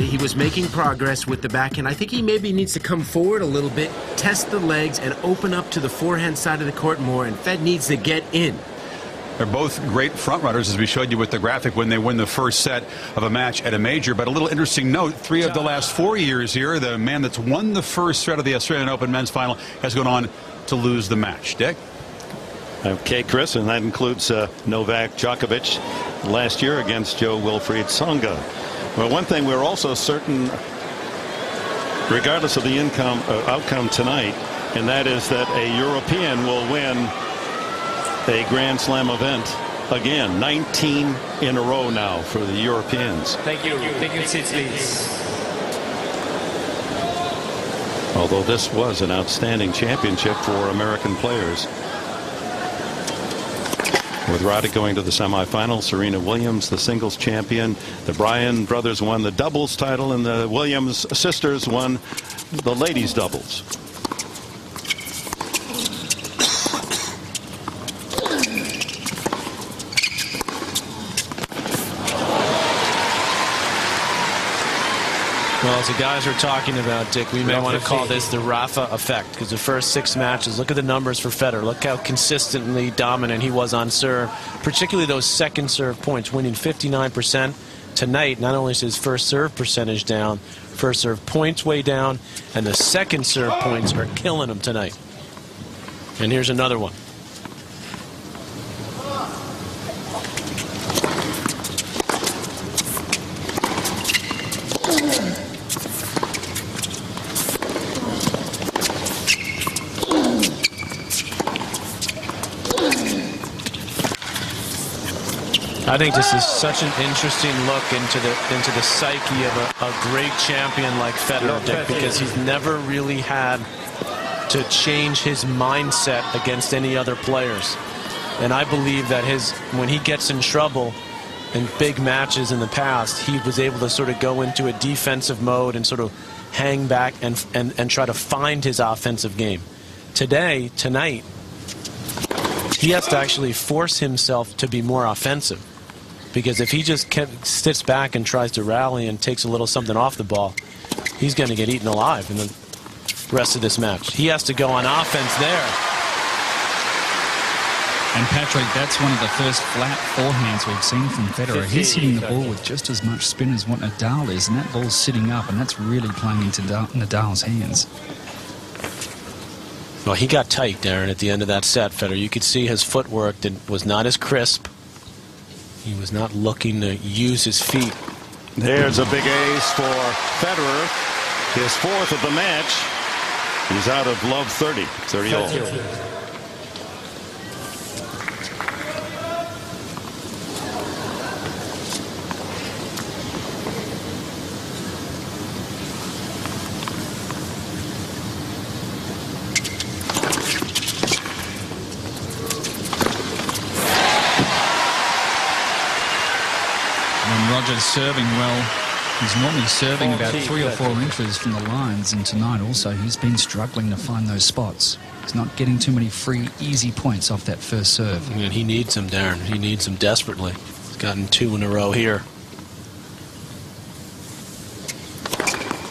he was making progress with the backhand. I think he maybe needs to come forward a little bit, test the legs, and open up to the forehand side of the court more, and Fed needs to get in. They're both great front runners, as we showed you with the graphic, when they win the first set of a match at a major. But a little interesting note, 3 of the last 4 years here, the man that's won the first set of the Australian Open men's final has gone on to lose the match. Dick? Okay, Chris, and that includes Novak Djokovic last year against Joe-Wilfried Tsonga. Well, one thing we're also certain, regardless of the outcome tonight, and that is that a European will win a Grand Slam event again. 19 in a row now for the Europeans. Thank you. Thank you, please. Although this was an outstanding championship for American players. With Roddick going to the semifinals, Serena Williams, the singles champion. The Bryan brothers won the doubles title, and the Williams sisters won the ladies doubles. Well, as the guys are talking about, Dick, we may want to call this the Rafa effect, because the first 6 matches, look at the numbers for Federer. Look how consistently dominant he was on serve, particularly those second serve points, winning 59%. Tonight, not only is his first serve percentage down, first serve points way down, and the second serve points are killing him tonight. And here's another one. I think this is such an interesting look into the psyche of a great champion like Federer, Dick, because he's never really had to change his mindset against any other players. And I believe that when he gets in trouble in big matches in the past, he was able to sort of go into a defensive mode and sort of hang back and try to find his offensive game. Tonight, he has to actually force himself to be more offensive. Because if he just sits back and tries to rally and takes a little something off the ball, he's going to get eaten alive in the rest of this match. He has to go on offense there. And Patrick, that's one of the first flat forehands we've seen from Federer. He's hitting the ball with just as much spin as what Nadal is, and that ball's sitting up, and that's really playing into Nadal's hands. Well, he got tight, Darren, at the end of that set, Federer. You could see his footwork was not as crisp. He was not looking to use his feet. There's a big ace for Federer. His 4th of the match. He's out of love 30 all. Roger's serving well. He's normally serving about 3 or 4 inches from the lines, and tonight also he's been struggling to find those spots. He's not getting too many free, easy points off that first serve. And he needs them, Darren. He needs them desperately. He's gotten 2 in a row here.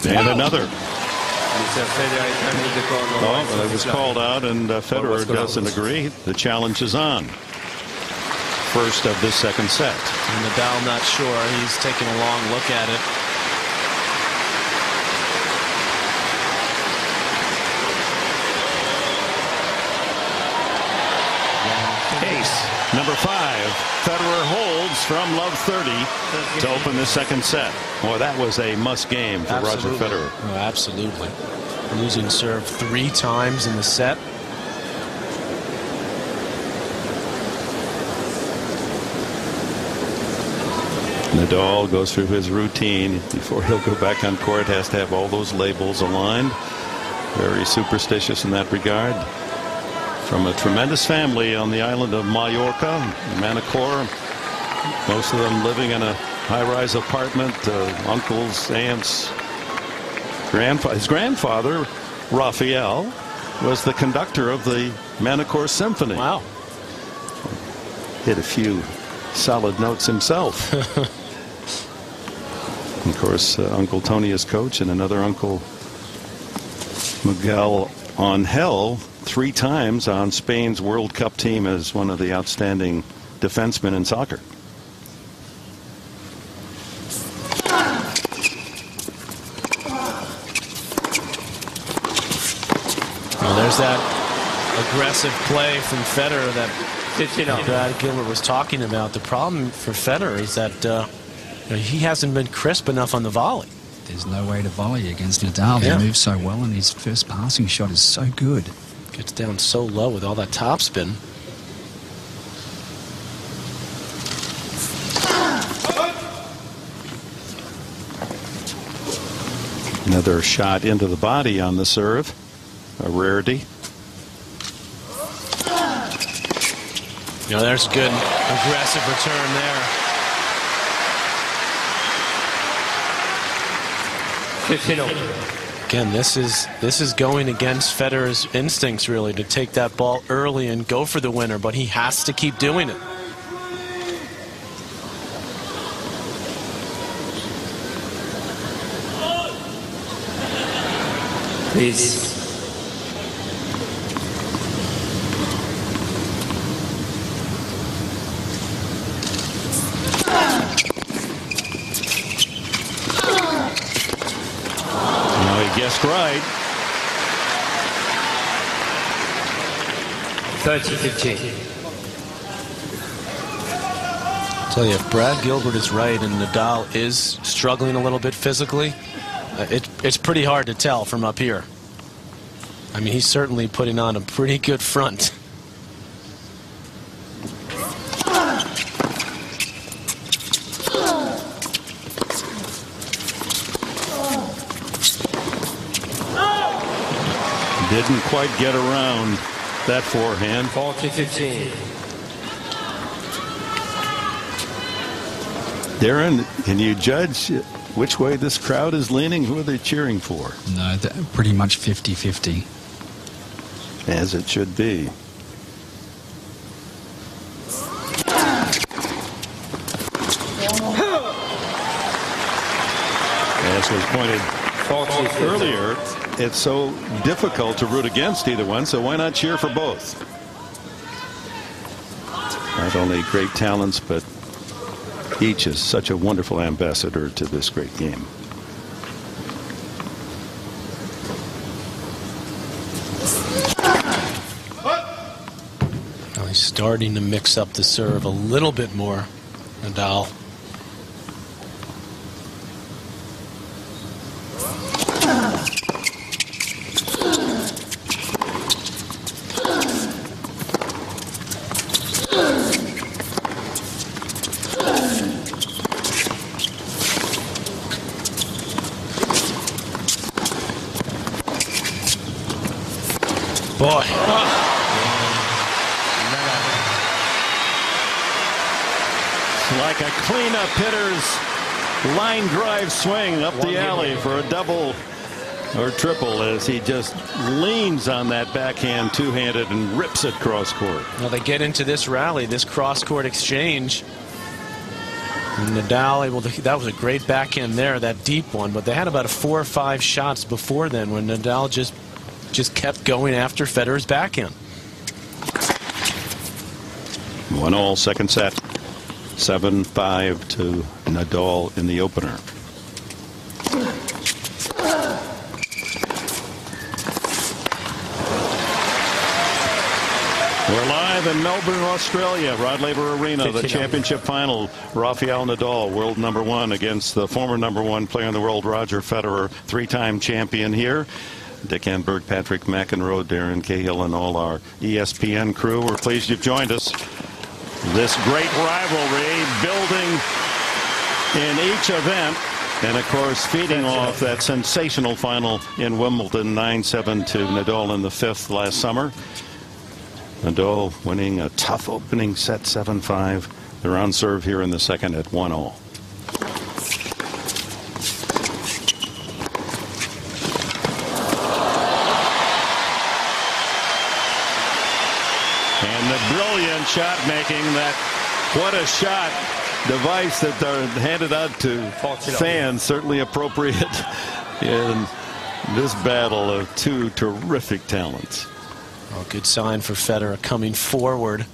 And another. Oh, it was called out, and Federer doesn't agree. The challenge is on. First of this second set. And Nadal not sure. He's taking a long look at it. Ace number 5. Federer holds from love 30 to open the second set. Boy, that was a must game for Roger Federer. Oh, absolutely. Losing serve 3 times in the set. Nadal goes through his routine before he'll go back on court. Has to have all those labels aligned. Very superstitious in that regard. From a tremendous family on the island of Mallorca, Manacor. Most of them living in a high-rise apartment. Uncles, aunts, his grandfather, Raphael, was the conductor of the Manacor Symphony. Wow. Hit a few solid notes himself. Of course, Uncle Tony is coach, and another Uncle Miguel Angel, 3 times on Spain's World Cup team as one of the outstanding defensemen in soccer. Well, there's that aggressive play from Federer that Brad Gilbert was talking about. The problem for Federer is that he hasn't been crisp enough on the volley. There's no way to volley against Nadal. He moves so well, and his first passing shot is so good. Gets down so low with all that topspin. Another shot into the body on the serve. A rarity. There's a good aggressive return there. 15-0. Again, this is going against Federer's instincts, really, to take that ball early and go for the winner, but he has to keep doing it. Please. Guessed right. 30-15. Tell you, if Brad Gilbert is right and Nadal is struggling a little bit physically, it's pretty hard to tell from up here. I mean, he's certainly putting on a pretty good front. Didn't quite get around that forehand. 40-15. Darren, can you judge which way this crowd is leaning? Who are they cheering for? No, pretty much 50-50. As it should be. As was pointed earlier, it's so difficult to root against either one, so why not cheer for both? Not only great talents, but each is such a wonderful ambassador to this great game. Now he's starting to mix up the serve a little bit more, Nadal. Boy. Like a cleanup hitter's line drive swing up the alley for a double or triple as he just leans on that backhand two-handed and rips it cross court. Well, they get into this rally, this cross court exchange. And Nadal able to, that was a great backhand there, that deep one, but they had about 4 or 5 shots before then when Nadal just kept going after Federer's backhand. 1-1 second set. 7-5 to Nadal in the opener. We're live in Melbourne, Australia, Rod Laver Arena, the championship final. Rafael Nadal, world #1, against the former #1 player in the world, Roger Federer, 3-time champion here. Dick Enberg, Patrick McEnroe, Darren Cahill, and all our ESPN crew. We're pleased you've joined us. This great rivalry building in each event, and of course feeding off that sensational final in Wimbledon, 9-7 to Nadal in the 5th last summer. Nadal winning a tough opening set, 7-5. They're on serve here in the second at 1-1. And the brilliant shot making, that what a shot device that are handed out to fans, certainly appropriate in this battle of two terrific talents. Oh, good sign for Federer coming forward.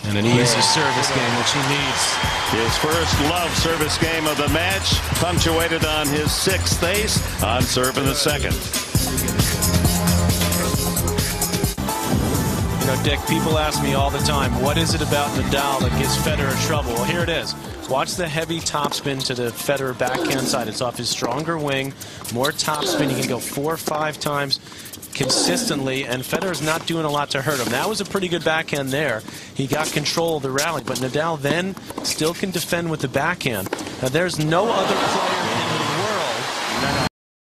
And an easy service game, which he needs. His first love service game of the match, punctuated on his 6th ace on serve in the 2nd. You know, Dick, people ask me all the time, what is it about Nadal that gives Federer trouble? Well, here it is. Watch the heavy topspin to the Federer backhand side. It's off his stronger wing. More topspin. He can go 4 or 5 times consistently, and Federer's not doing a lot to hurt him. That was a pretty good backhand there. He got control of the rally, but Nadal then still can defend with the backhand. Now, there's no other player